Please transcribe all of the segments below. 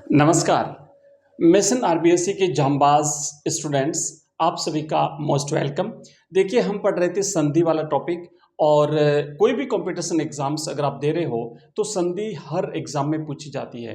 नमस्कार। Mission RBSC के जांबाज स्टूडेंट्स, आप सभी का मोस्ट वेलकम। देखिए, हम पढ़ रहे थे संधि वाला टॉपिक और कोई भी कंपटीशन एग्जाम्स अगर आप दे रहे हो तो संधि हर एग्जाम में पूछी जाती है।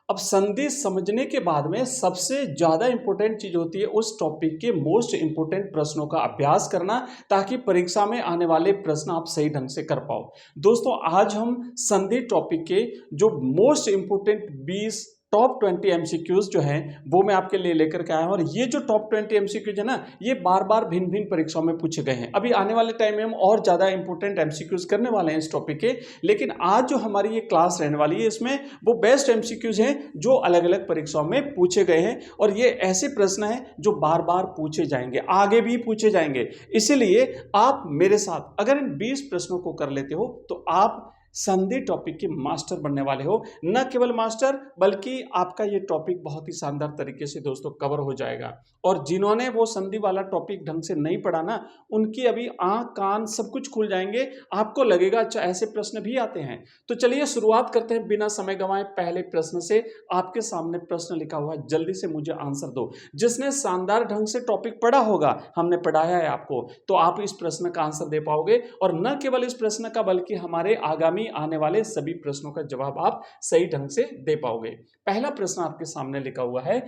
अब संधि समझने के बाद में सबसे ज़्यादा इंपॉर्टेंट चीज़ होती है उस टॉपिक के मोस्ट इंपॉर्टेंट प्रश्नों का अभ्यास करना, ताकि परीक्षा में आने वाले प्रश्न आप सही ढंग से कर पाओ। दोस्तों, आज हम संधि टॉपिक के जो मोस्ट इंपॉर्टेंट 20 टॉप 20 एमसीक्यूज जो हैं वो मैं आपके लिए लेकर के आया हूं। और ये जो टॉप 20 एमसीक्यूज है ना, ये बार बार भिन्न भिन्न परीक्षाओं में पूछे गए हैं। अभी आने वाले टाइम में हम और ज्यादा इंपॉर्टेंट एमसीक्यूज करने वाले हैं इस टॉपिक के, लेकिन आज जो हमारी ये क्लास रहने वाली है इसमें वो बेस्ट एमसीक्यूज हैं जो अलग अलग परीक्षाओं में पूछे गए हैं। और ये ऐसे प्रश्न हैं जो बार बार पूछे जाएंगे, आगे भी पूछे जाएंगे। इसीलिए आप मेरे साथ अगर इन 20 प्रश्नों को कर लेते हो तो आप संधि टॉपिक के मास्टर बनने वाले हो। न केवल मास्टर, बल्कि आपका ये टॉपिक बहुत ही शानदार तरीके से दोस्तों कवर हो जाएगा। और जिन्होंने वो संधि वाला टॉपिक ढंग से नहीं पढ़ा ना, उनकी अभी आंख कान सब कुछ खुल जाएंगे। आपको लगेगा अच्छा ऐसे प्रश्न भी आते हैं। तो चलिए शुरुआत करते हैं बिना समय गंवाए पहले प्रश्न से। आपके सामने प्रश्न लिखा हुआ है, जल्दी से मुझे आंसर दो। जिसने शानदार ढंग से टॉपिक पढ़ा होगा, हमने पढ़ाया है आपको, तो आप इस प्रश्न का आंसर दे पाओगे। और न केवल इस प्रश्न का, बल्कि हमारे आगामी आने वाले सभी प्रश्नों का जवाब आप सही ढंग से दे पाओगे। पहला प्रश्न आपके सामने लिखा हुआ है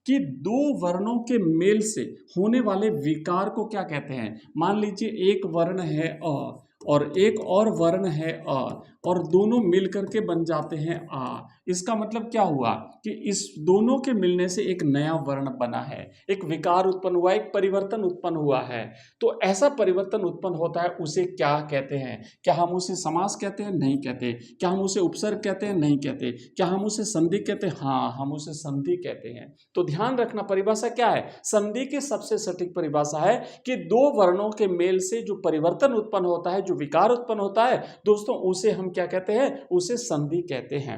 कि दो वर्णों के मेल से होने वाले विकार को क्या कहते हैं। मान लीजिए एक वर्ण है अ और एक और वर्ण है अ, और दोनों मिलकर के बन जाते हैं आ। इसका मतलब क्या हुआ कि इस दोनों के मिलने से एक नया वर्ण बना है, एक विकार उत्पन्न हुआ, एक परिवर्तन उत्पन्न हुआ है। तो ऐसा परिवर्तन उत्पन्न होता है, उसे क्या कहते हैं? क्या हम उसे समास कहते हैं? नहीं कहते। क्या हम उसे उपसर्ग कहते हैं? नहीं कहते। क्या हम उसे संधि कहते हैं? हाँ, हम उसे संधि कहते हैं। तो ध्यान रखना, परिभाषा क्या है? संधि की सबसे सटीक परिभाषा है कि दो वर्णों के मेल से जो परिवर्तन उत्पन्न होता है, जो विकार उत्पन्न होता है दोस्तों, उसे हम क्या कहते हैं? उसे संधि कहते हैं।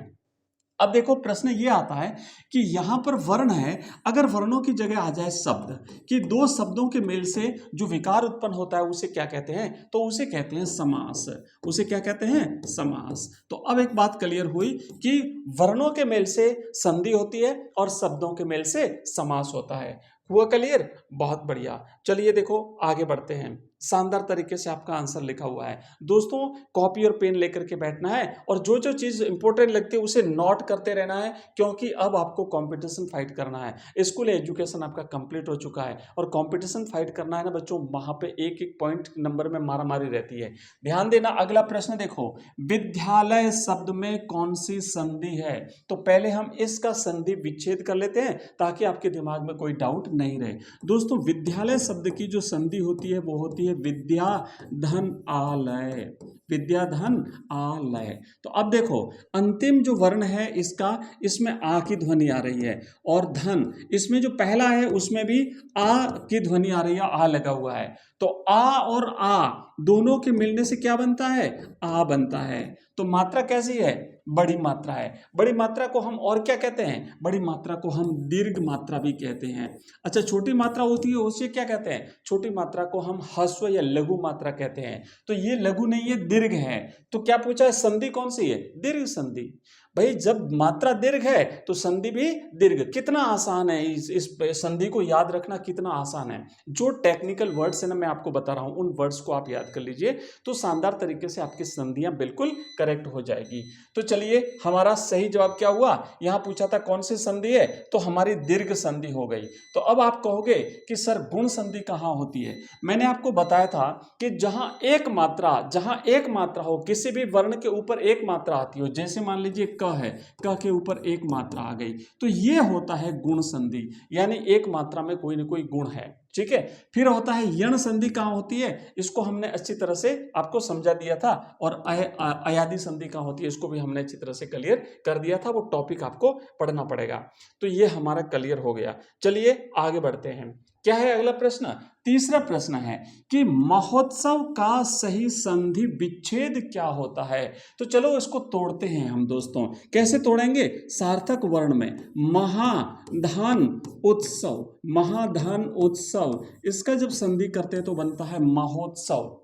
अब देखो, प्रश्न ये आता है कि यहां पर वर्ण है, अगर वर्णों की जगह आ जाए शब्द, कि दो शब्दों के मेल से जो विकार उत्पन्न होता है उसे क्या कहते हैं? तो उसे कहते हैं समास। उसे क्या कहते हैं? समास। तो अब एक बात क्लियर हुई कि वर्णों के मेल से संधि होती है और शब्दों के मेल से समास होता है। हुआ क्लियर? बहुत बढ़िया। चलिए देखो, आगे बढ़ते हैं। शानदार तरीके से आपका आंसर लिखा हुआ है। दोस्तों, कॉपी और पेन लेकर के बैठना है और जो जो चीज़ इंपॉर्टेंट लगती है उसे नोट करते रहना है, क्योंकि अब आपको कंपटीशन फाइट करना है। स्कूल एजुकेशन आपका कंप्लीट हो चुका है और कंपटीशन फाइट करना है ना बच्चों, वहाँ पे एक एक पॉइंट नंबर में मारामारी रहती है। ध्यान देना। अगला प्रश्न देखो, विद्यालय शब्द में कौन सी संधि है? तो पहले हम इसका संधि विच्छेद कर लेते हैं ताकि आपके दिमाग में कोई डाउट नहीं रहे। दोस्तों, विद्यालय शब्द की जो संधि होती है वो होती है विद्या धन आलय। विद्या धन आलय। तो अब देखो, अंतिम जो वर्ण है इसका, इसमें आ की ध्वनि आ रही है, और धन इसमें जो पहला है उसमें भी आ की ध्वनि आ रही है, आ लगा हुआ है। तो आ और आ दोनों के मिलने से क्या बनता है? आ बनता है। तो मात्रा कैसी है? बड़ी मात्रा है। बड़ी मात्रा को हम और क्या कहते हैं? बड़ी मात्रा को हम दीर्घ मात्रा भी कहते हैं। अच्छा, छोटी मात्रा होती है उसे क्या कहते हैं? छोटी मात्रा को हम ह्रस्व या लघु मात्रा कहते हैं। तो ये लघु नहीं है, दीर्घ है। तो क्या पूछा है? संधि कौन सी है? दीर्घ संधि। भाई, जब मात्रा दीर्घ है तो संधि भी दीर्घ। कितना आसान है इस संधि को याद रखना, कितना आसान है। जो टेक्निकल वर्ड्स है ना, मैं आपको बता रहा हूं, उन वर्ड्स को आप याद कर लीजिए तो शानदार तरीके से आपकी संधियां बिल्कुल करेक्ट हो जाएगी। तो चलिए, हमारा सही जवाब क्या हुआ? यहां पूछा था कौन सी संधि है, तो हमारी दीर्घ संधि हो गई। तो अब आप कहोगे कि सर गुण संधि कहां होती है? मैंने आपको बताया था कि जहां एक मात्रा हो, किसी भी वर्ण के ऊपर एक मात्रा आती हो, जैसे मान लीजिए क है, क के ऊपर एक मात्रा आ गई, तो ये होता है गुण संधि। यानी एक मात्रा में कोई ना कोई गुण है। ठीक है। फिर होता है यण संधि। कहां होती है? इसको हमने अच्छी तरह से आपको समझा दिया था। और अयादि संधि कहां होती है, इसको भी हमने अच्छी तरह से क्लियर कर दिया था। वो टॉपिक आपको पढ़ना पड़ेगा। तो ये हमारा क्लियर हो गया। चलिए आगे बढ़ते हैं। क्या है अगला प्रश्न? तीसरा प्रश्न है कि महोत्सव का सही संधि विच्छेद क्या होता है? तो चलो इसको तोड़ते हैं हम दोस्तों। कैसे तोड़ेंगे? सार्थक वर्ण में महाधन उत्सव। महाधन उत्सव, इसका जब संधि करते हैं तो बनता है महोत्सव।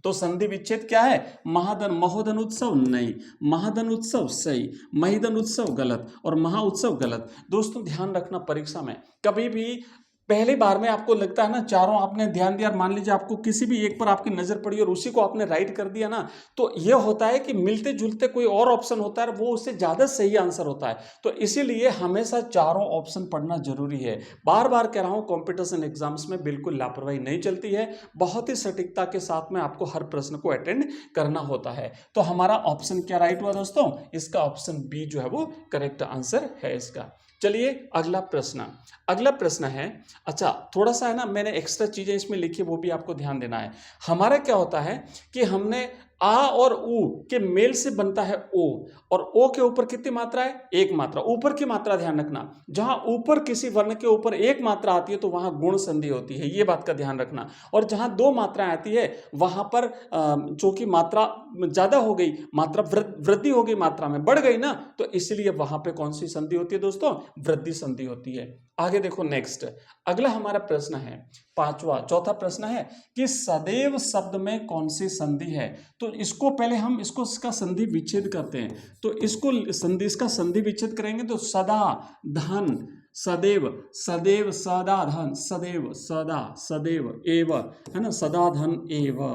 तो संधि विच्छेद क्या है? महाधन, महोधन उत्सव नहीं, महाधन उत्सव सही, महिधन उत्सव गलत और महा उत्सव गलत। दोस्तों ध्यान रखना, परीक्षा में कभी भी पहली बार में आपको लगता है ना चारों आपने ध्यान दिया, मान लीजिए आपको किसी भी एक पर आपकी नजर पड़ी और उसी को आपने राइट कर दिया ना, तो यह होता है कि मिलते जुलते कोई और ऑप्शन होता है वो उससे ज्यादा सही आंसर होता है। तो इसीलिए हमेशा चारों ऑप्शन पढ़ना जरूरी है। बार बार कह रहा हूं, कॉम्पिटिशन एग्जाम्स में बिल्कुल लापरवाही नहीं चलती है, बहुत ही सटीकता के साथ में आपको हर प्रश्न को अटेंड करना होता है। तो हमारा ऑप्शन क्या राइट हुआ दोस्तों? इसका ऑप्शन बी जो है वो करेक्ट आंसर है इसका। चलिए अगला प्रश्न, अगला प्रश्न है, अच्छा थोड़ा सा है ना, मैंने एक्स्ट्रा चीजें इसमें लिखी वो भी आपको ध्यान देना है। हमारा क्या होता है कि हमने आ और ऊ के मेल से बनता है ओ, और ओ के ऊपर कितनी मात्रा है? एक मात्रा। ऊपर की मात्रा ध्यान रखना, जहां ऊपर किसी वर्ण के ऊपर एक मात्रा आती है तो वहां गुण संधि होती है, ये बात का ध्यान रखना। और जहां दो मात्राएं आती है वहां पर चूंकि मात्रा ज्यादा हो गई, मात्रा वृद्धि हो गई, मात्रा में बढ़ गई ना, तो इसलिए वहां पे कौन सी संधि होती है दोस्तों? वृद्धि संधि होती है। आगे देखो नेक्स्ट, अगला हमारा प्रश्न है चौथा प्रश्न है कि सदैव शब्द में कौन सी संधि है? तो इसको पहले हम इसका संधि विच्छेद करते हैं। तो इसका संधि विच्छेद करेंगे तो सदा धन सदैव, सदैव सदा धन, सदैव सदा, सदैव एव, है ना, सदा धन एव।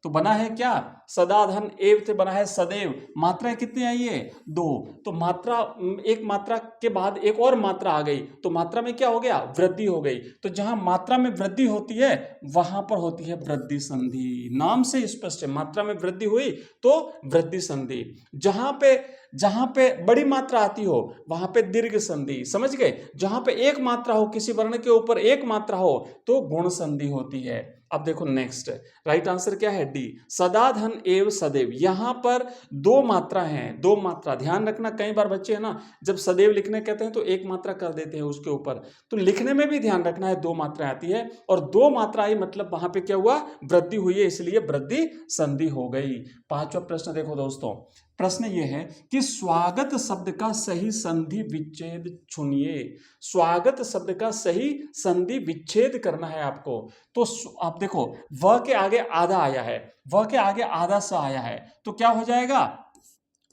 तो बना है क्या? सदा धन एव से बना है सदैव। मात्राएं कितनी आई है? दो। तो मात्रा, एक मात्रा के बाद एक और मात्रा आ गई तो मात्रा में क्या हो गया? वृद्धि हो गई। तो जहां मात्रा में वृद्धि होती है वहां पर होती है वृद्धि संधि। नाम से स्पष्ट है, मात्रा में वृद्धि हुई तो वृद्धि संधि। जहां पे बड़ी मात्रा आती हो वहां पे दीर्घ संधि, समझ गए? जहां पे एक मात्रा हो, किसी वर्ण के ऊपर एक मात्रा हो तो गुण संधि होती है। अब देखो नेक्स्ट, राइट आंसर क्या है? डी, सदा धन एव सदैव। यहां पर दो मात्रा है, दो मात्रा ध्यान रखना। कई बार बच्चे है ना जब सदैव लिखने कहते हैं तो एक मात्रा कर देते हैं उसके ऊपर, तो लिखने में भी ध्यान रखना है, दो मात्रा आती है और दो मात्रा आई मतलब वहां पे क्या हुआ? वृद्धि हुई है, इसलिए वृद्धि संधि हो गई। पांचवा प्रश्न देखो दोस्तों, प्रश्न यह है कि स्वागत शब्द का सही संधि विच्छेद चुनिए। स्वागत शब्द का सही संधि विच्छेद करना है आपको। तो आप देखो, व के आगे आधा आया है, व के आगे आधा सा आया है, तो क्या हो जाएगा?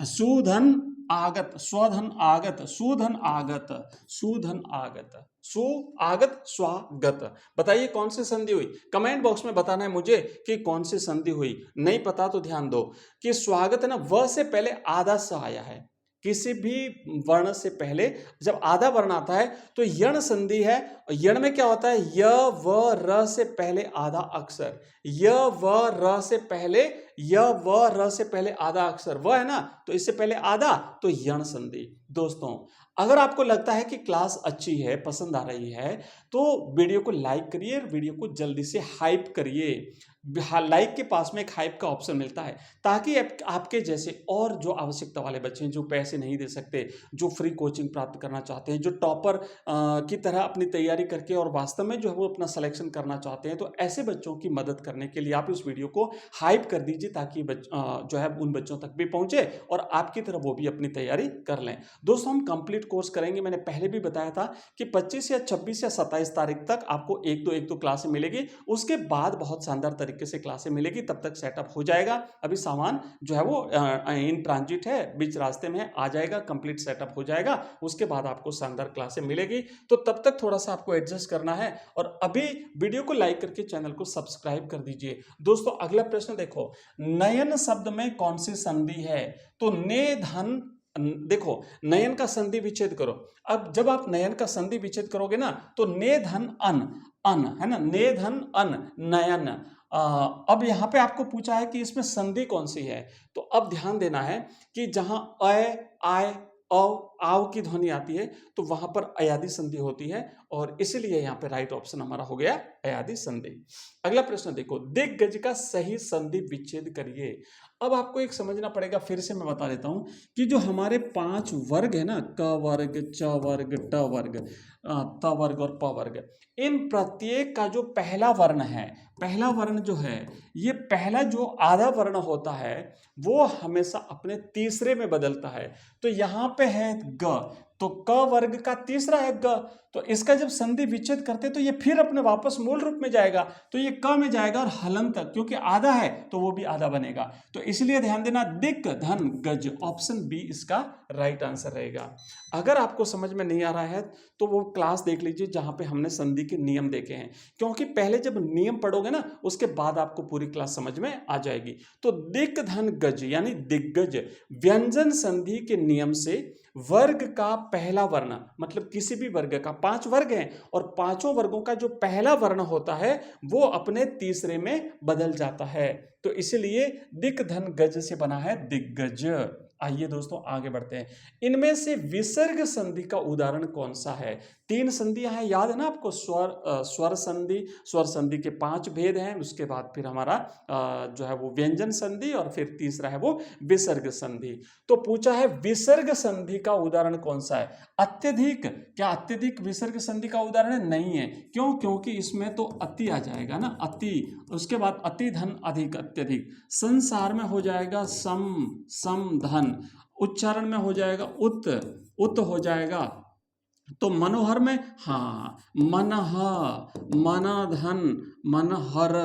सुधन आगत, स्वधन आगत, सुधन आगत, सुधन आगत, सु आगत स्वागत। बताइए कौन सी संधि हुई? कमेंट बॉक्स में बताना है मुझे कि कौन सी संधि हुई। नहीं पता तो ध्यान दो कि स्वागत है ना, व से पहले आधा स आया है। किसी भी वर्ण से पहले जब आधा वर्ण आता है तो यण संधि है। यण में क्या होता है? य व र से पहले आधा अक्षर, य व र से पहले, य व र से पहले आधा अक्षर, व है ना, तो इससे पहले आधा, तो यण संधि। दोस्तों अगर आपको लगता है कि क्लास अच्छी है, पसंद आ रही है, तो वीडियो को लाइक करिए, वीडियो को जल्दी से हाइप करिए। लाइक के पास में एक हाइप का ऑप्शन मिलता है, ताकि आपके जैसे और जो आवश्यकता वाले बच्चे हैं, जो पैसे नहीं दे सकते, जो फ्री कोचिंग प्राप्त करना चाहते हैं, जो टॉपर की तरह अपनी तैयारी करके और वास्तव में जो है वो अपना सिलेक्शन करना चाहते हैं, तो ऐसे बच्चों की मदद करने के लिए आप इस वीडियो को हाइप कर दीजिए, ताकि जो है उन बच्चों तक भी पहुंचे और आपकी तरह वो भी अपनी तैयारी कर लें। दोस्तों हम कंप्लीट कोर्स करेंगे, मैंने पहले भी बताया था कि 25 या 26 या 27 तारीख तक आपको एक दो क्लासें मिलेगी, उसके बाद बहुत शानदार तरीके से क्लासें मिलेगी, तब तक सेटअप हो जाएगा। अभी सामान जो है वो इन ट्रांजिट है, बीच रास्ते में आ जाएगा, कंप्लीट सेटअप हो जाएगा, उसके बाद आपको शानदार क्लासें मिलेगी। तो तब तक थोड़ा सा आपको एडजस्ट करना है और अभी वीडियो को लाइक करके चैनल को सब्सक्राइब कर दीजिए। दोस्तों अगला प्रश्न देखो, नयन शब्द में कौन सी संधि है? तो ने धन, देखो नयन का संधि विच्छेद करो। अब जब आप नयन का संधि विच्छेद करोगे ना तो ने धन अन, अन है ना, ने धन अन नयन। अब यहां पे आपको पूछा है कि इसमें संधि कौन सी है, तो अब ध्यान देना है कि जहां अ आय आव की ध्वनि आती है तो वहां पर अयादि संधि होती है और इसलिए यहां पे राइट ऑप्शन हमारा हो गया अयादि संधि। अगला प्रश्न देखो, दिग्गज का सही संधि विच्छेद करिए। अब आपको एक समझना पड़ेगा, फिर से मैं बता देता हूं कि जो हमारे 5 वर्ग है ना, क वर्ग, च वर्ग, ट वर्ग, त वर्ग और प वर्ग, इन प्रत्येक का जो पहला वर्ण है, पहला वर्ण जो है, ये पहला जो आधा वर्ण होता है वो हमेशा अपने तीसरे में बदलता है। तो यहां पे है ग, तो क वर्ग का तीसरा है ग, तो इसका जब संधि विच्छेद करते तो ये फिर अपने वापस मूल रूप में जाएगा, तो ये क में जाएगा और हलंत क्योंकि आधा है तो वो भी आधा बनेगा। तो इसलिए ध्यान देना दिक धन गज, ऑप्शन बी इसका राइट आंसर रहेगा। अगर आपको समझ में नहीं आ रहा है तो वो क्लास देख लीजिए जहां पे हमने संधि के नियम देखे हैं, क्योंकि पहले जब नियम पढ़ोगे ना उसके बाद आपको पूरी क्लास समझ में आ जाएगी। तो दिक धन गज यानी दिग्गज व्यंजन संधि के नियम से वर्ग का पहला वर्ण, मतलब किसी भी वर्ग का 5 वर्ग हैं और पांचों वर्गों का जो पहला वर्ण होता है वो अपने तीसरे में बदल जाता है, तो इसलिए दिक धन गज से बना है दिग्गज। आइए दोस्तों आगे बढ़ते हैं। इनमें से विसर्ग संधि का उदाहरण कौन सा है? 3 संधियां हैं, याद है ना आपको, स्वर संधि, स्वर संधि के 5 भेद हैं, उसके बाद फिर हमारा जो है वो व्यंजन संधि और फिर तीसरा है वो विसर्ग संधि। तो पूछा है विसर्ग संधि का उदाहरण कौन सा है? अत्यधिक, क्या अत्यधिक विसर्ग संधि का उदाहरण नहीं है? क्यों? क्योंकि इसमें तो अति आ जाएगा ना, अति, उसके बाद अति धन अधिक अत्यधिक, संसार में हो जाएगा सम, सम धन, उच्चारण में हो जाएगा उत, उत हो जाएगा, तो मनोहर में हाँ मनह, मनधन, मनहर,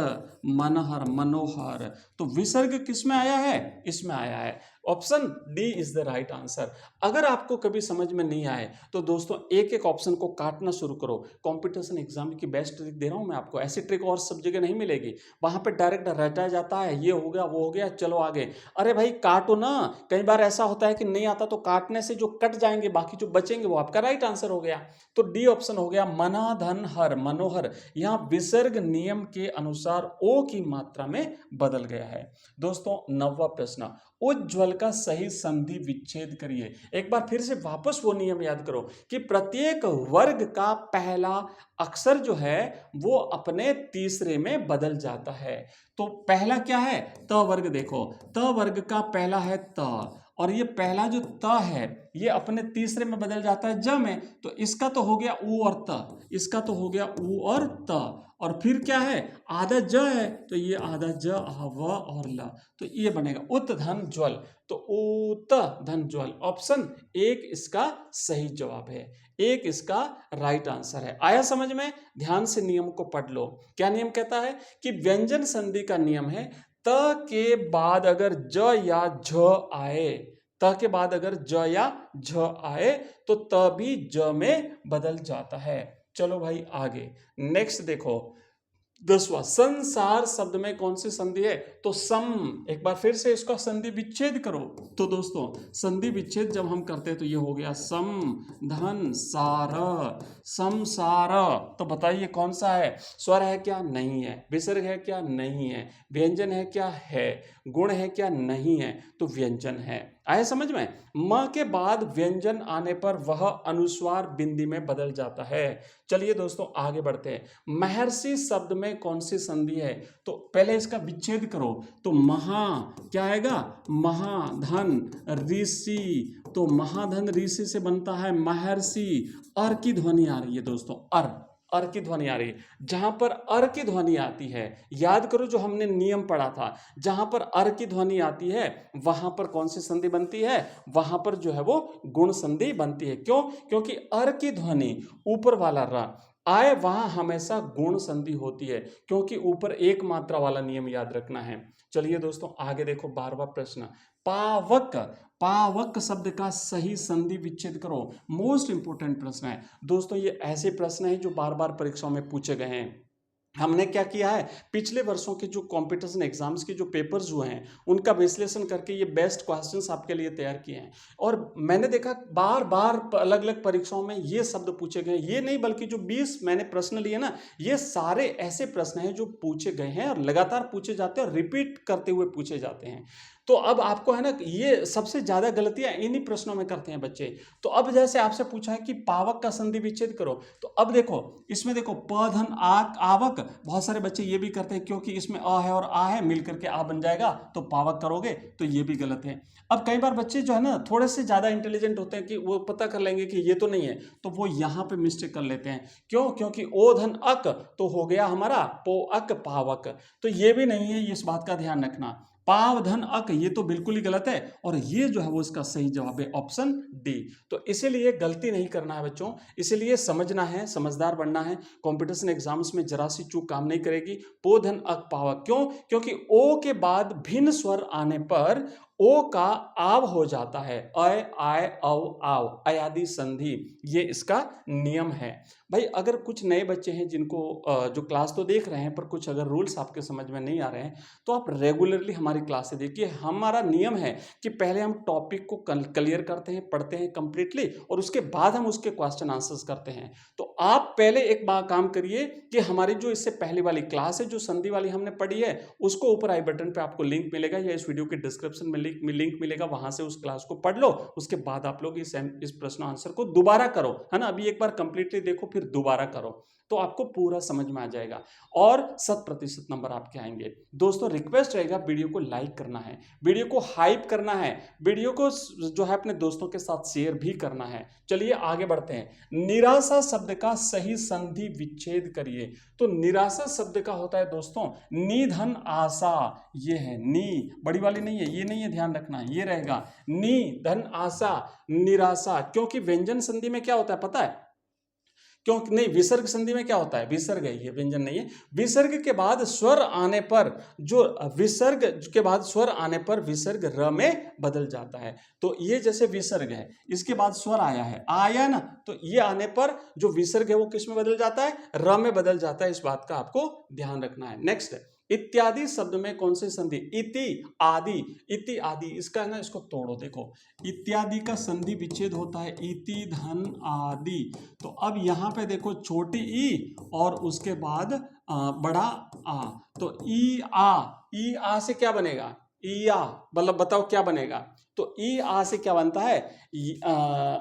मनहर, मनोहर। तो विसर्ग किस में आया है? इसमें आया है, option D is the right answer. अगर आपको कभी समझ में नहीं आए तो दोस्तों एक एक ऑप्शन को काटना शुरू करो। कंपटीशन एग्जाम की बेस्ट ट्रिक दे रहा हूं मैं आपको, ऐसी ट्रिक और सब जगह नहीं मिलेगी। वहां पे डायरेक्ट रटा जाता है, ये हो गया वो हो गया चलो आगे। अरे भाई काटो ना, कई बार ऐसा होता है कि नहीं आता तो काटने से जो कट जाएंगे बाकी जो बचेंगे वो आपका राइट आंसर हो गया। तो डी ऑप्शन हो गया मना धन हर, मनोहर। यहाँ विसर्ग नियम के अनुसार ओ की मात्रा में बदल गया है। दोस्तों 9वां प्रश्न, उज्ज्वल का सही संधि विच्छेद करिए। एक बार फिर से वापस वो नियम याद करो कि प्रत्येक वर्ग का पहला अक्षर जो है वो अपने तीसरे में बदल जाता है। तो पहला क्या है? त वर्ग, देखो त वर्ग का पहला है त, और ये पहला जो त है ये अपने तीसरे में बदल जाता है ज में, तो इसका तो हो गया उ और त, इसका तो हो गया उ और त, और फिर क्या है? आधा ज है तो ये आधा ज, व और ल, तो ये बनेगा उत धन ज्वल। तो उत धन ज्वल, ऑप्शन एक इसका सही जवाब है, एक इसका राइट आंसर है। आया समझ में? ध्यान से नियम को पढ़ लो। क्या नियम कहता है कि व्यंजन संधि का नियम है त के बाद अगर ज या झ आए, त के बाद अगर ज या झ आए तो त भी ज में बदल जाता है। चलो भाई आगे नेक्स्ट देखो 10वां, संसार शब्द में कौन सी संधि है? तो सम। एक बार फिर से इसका संधि विच्छेद करो। तो दोस्तों संधि विच्छेद जब हम करते हैं तो ये हो गया सम धन सार, समसार। तो बताइए कौन सा है? स्वर है क्या? नहीं है। विसर्ग है क्या? नहीं है। व्यंजन है क्या? है। गुण है क्या? नहीं है। तो व्यंजन है। आए समझ में? म के बाद व्यंजन आने पर वह अनुस्वार बिंदी में बदल जाता है। चलिए दोस्तों आगे बढ़ते हैं। महर्षि शब्द में कौन सी संधि है? तो पहले इसका विच्छेद करो। तो महा क्या आएगा? महाधन ऋषि, तो महाधन ऋषि से बनता है महर्षि। अर की ध्वनि आ रही है दोस्तों, अर की ध्वनि आ रही है। जहां पर अर की ध्वनि आती है, याद करो जो हमने नियम पढ़ा था, जहां पर अर की ध्वनि आती है वहां पर कौन सी संधि बनती है? वहां पर जो है वो गुण संधि बनती है। क्यों? क्योंकि अर की ध्वनि ऊपर वाला र आए वहां हमेशा गुण संधि होती है, क्योंकि ऊपर एक मात्रा वाला नियम याद रखना है। चलिए दोस्तों आगे देखो 12वां प्रश्न, पावक, पावक शब्द का सही संधि विच्छेद करो। मोस्ट इंपोर्टेंट प्रश्न है दोस्तों, ये ऐसे प्रश्न है जो बार बार परीक्षाओं में पूछे गए हैं। हमने क्या किया है, पिछले वर्षों के जो कंपटीशन एग्जाम्स के जो पेपर्स हुए हैं उनका विश्लेषण करके ये बेस्ट क्वेश्चंस आपके लिए तैयार किए हैं। और मैंने देखा बार बार अलग अलग परीक्षाओं में ये शब्द पूछे गए, ये नहीं बल्कि जो 20 मैंने प्रश्न लिए ना, ये सारे ऐसे प्रश्न हैं जो पूछे गए हैं और लगातार पूछे जाते हैं और रिपीट करते हुए पूछे जाते हैं। तो अब आपको है ना, ये सबसे ज्यादा गलतियां इन्हीं प्रश्नों में करते हैं बच्चे। तो अब जैसे आपसे पूछा है कि पावक का संधि विच्छेद करो, तो अब देखो इसमें देखो प धन आवक, बहुत सारे बच्चे ये भी करते हैं क्योंकि इसमें अ है और आ है मिल करके आ बन जाएगा तो पावक करोगे, तो ये भी गलत है। अब कई बार बच्चे जो है ना थोड़े से ज्यादा इंटेलिजेंट होते हैं कि वो पता कर लेंगे कि ये तो नहीं है, तो वो यहाँ पे मिस्टेक कर लेते हैं। क्यों? क्योंकि ओ धन अक तो हो गया हमारा पो अक पावक, तो ये भी नहीं है, इस बात का ध्यान रखना। पाव धन अक, ये तो बिल्कुल ही गलत है, और ये जो है वो इसका सही जवाब है ऑप्शन डी। तो इसीलिए गलती नहीं करना है बच्चों, इसीलिए समझना है, समझदार बनना है। कंपटीशन एग्जाम्स में जरा सी चूक काम नहीं करेगी। पो धन अक पावक, क्यों? क्योंकि ओ के बाद भिन्न स्वर आने पर ओ का आव हो जाता है, अय आय औ आव, अयादि संधि, ये इसका नियम है। भाई अगर कुछ नए बच्चे हैं जिनको जो क्लास तो देख रहे हैं पर कुछ अगर रूल्स आपके समझ में नहीं आ रहे हैं, तो आप रेगुलरली हमारी क्लासें देखिए। हमारा नियम है कि पहले हम टॉपिक को क्लियर करते हैं, पढ़ते हैं कंप्लीटली, और उसके बाद हम उसके क्वेश्चन आंसर्स करते हैं। तो आप पहले एक बार काम करिए कि हमारी जो इससे पहले वाली क्लास है, जो संधि वाली हमने पढ़ी है, उसको ऊपर आई बटन पे आपको लिंक मिलेगा या इस वीडियो के डिस्क्रिप्शन में लिंक मिलेगा, वहां से उस क्लास को पढ़ लो। उसके बाद आप लोग इस प्रश्न आंसर को दोबारा करो, है ना। अभी एक बार कंप्लीटली देखो, फिर दोबारा करो, तो आपको पूरा समझ में आ जाएगा और 100% नंबर आपके आएंगे। दोस्तों रिक्वेस्ट रहेगा, वीडियो को लाइक करना है, वीडियो को हाइप करना है, वीडियो को जो है अपने दोस्तों के साथ शेयर भी करना है। चलिए आगे बढ़ते हैं। निराशा शब्द का सही संधि विच्छेद करिए। तो निराशा शब्द का होता है दोस्तों निधन आशा, ये है नी, बड़ी वाली नहीं है, ये नहीं है, ध्यान रखना, ये रहेगा नी धन आशा, निराशा। क्योंकि व्यंजन संधि में क्या होता है पता है? क्यों नहीं, विसर्ग संधि में क्या होता है? विसर्ग है, ये व्यंजन नहीं है। विसर्ग के बाद स्वर आने पर, जो विसर्ग के बाद स्वर आने पर विसर्ग र में बदल जाता है। तो ये जैसे विसर्ग है, इसके बाद स्वर आया है, आया ना, तो ये आने पर जो विसर्ग है वो किस में बदल जाता है? र में बदल जाता है। इस बात का आपको ध्यान रखना है। नेक्स्ट, इत्यादि शब्द में कौन सी संधि? इति आदि, इति आदि, इसका है ना, इसको तोड़ो, देखो इत्यादि का संधि विच्छेद होता है इति धन आदि। तो अब यहां पे देखो छोटी ई और उसके बाद बड़ा आ, तो ई आ से क्या बनेगा? ई आ, मतलब बताओ क्या बनेगा? तो ई आ से क्या बनता है?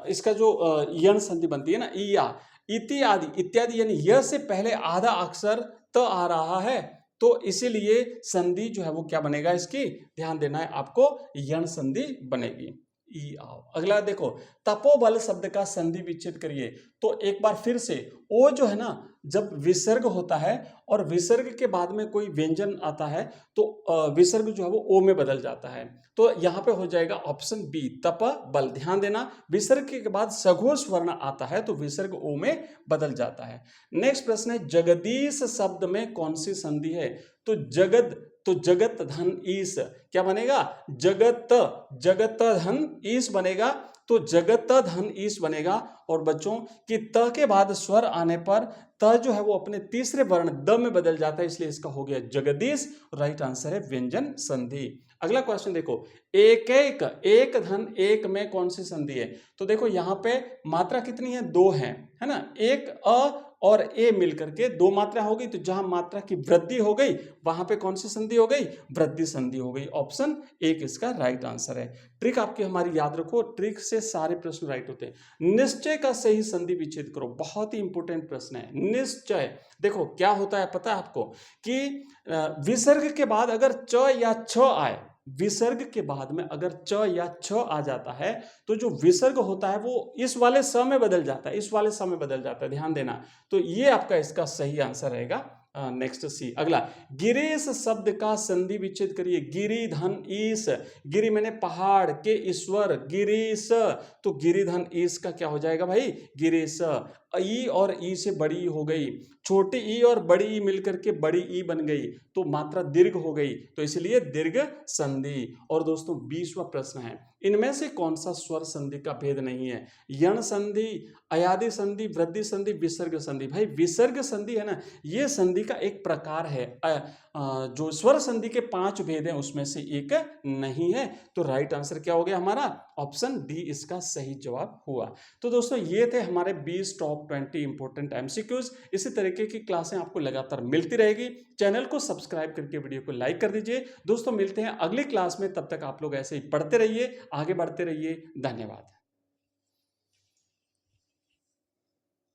इसका जो यण संधि बनती है ना, ई आ, इति आदि, इत्यादि यानी य से पहले आधा अक्षर त आ रहा है, तो इसीलिए संधि जो है वो क्या बनेगा? इसकी ध्यान देना है आपको, यण संधि बनेगी। ई आओ। अगला देखो, तपोबल शब्द का संधि विच्छेद करिए। तो एक बार फिर से, ओ जो है ना, जब विसर्ग होता है और विसर्ग के बाद में कोई व्यंजन आता है, तो विसर्ग जो है वो ओ में बदल जाता है। तो यहां पे हो जाएगा ऑप्शन बी, तप बल। ध्यान देना, विसर्ग के बाद सघोष वर्ण आता है तो विसर्ग ओ में बदल जाता है। नेक्स्ट प्रश्न है, जगदीश शब्द में कौन सी संधि है? तो जगत धन ईश क्या बनेगा? जगत धन ईश बनेगा, तो जगत धन ईश बनेगा। और बच्चों कि त के बाद स्वर आने पर त जो है वो अपने तीसरे वर्ण द में बदल जाता है, इसलिए इसका हो गया जगदीश। राइट आंसर है व्यंजन संधि। अगला क्वेश्चन देखो, एक धन एक में कौन सी संधि है? तो देखो यहाँ पे मात्रा कितनी है? 2 है ना। एक अ और ए मिलकर के 2 मात्रा हो गई, तो जहां मात्रा की वृद्धि हो गई वहां पे कौन सी संधि हो गई? वृद्धि संधि हो गई। ऑप्शन एक इसका राइट आंसर है। ट्रिक आपकी हमारी याद रखो, ट्रिक से सारे प्रश्न राइट होते हैं। निश्चय का सही संधि विच्छेद करो, बहुत ही इंपॉर्टेंट प्रश्न है। निश्चय, देखो क्या होता है पता है आपको कि विसर्ग के बाद अगर च या छ आए, विसर्ग के बाद में अगर च या छ आ जाता है, तो जो विसर्ग होता है वो इस वाले स में बदल जाता है, इस वाले स में बदल जाता है, ध्यान देना। तो ये आपका इसका सही आंसर रहेगा। नेक्स्ट सी। अगला, गिरीश शब्द का संधि विच्छेद करिए। गिरी धन ईश, गिरी मैंने पहाड़ के ईश्वर, गिरीश, तो गिरी धन ईश का क्या हो जाएगा भाई? गिरीश। ई और ई से बड़ी ई हो गई, छोटी ई और बड़ी ई मिलकर के बड़ी ई बन गई, तो मात्रा दीर्घ हो गई, तो इसलिए दीर्घ संधि। और दोस्तों 20वां प्रश्न है, इनमें से कौन सा स्वर संधि का भेद नहीं है? यण संधि, अयादि संधि, वृद्धि संधि, विसर्ग संधि। भाई विसर्ग संधि है ना, ये संधि का एक प्रकार है। जो स्वर संधि के 5 भेद हैं उसमें से एक नहीं है। तो राइट आंसर क्या हो गया हमारा? ऑप्शन डी इसका सही जवाब हुआ। तो दोस्तों ये थे हमारे 20 टॉप 20 इंपॉर्टेंट एमसीक्यूज। इसी तरीके की क्लासें आपको लगातार मिलती रहेगी। चैनल को सब्सक्राइब करके वीडियो को लाइक कर दीजिए। दोस्तों मिलते हैं अगली क्लास में, तब तक आप लोग ऐसे ही पढ़ते रहिए, आगे बढ़ते रहिए। धन्यवाद।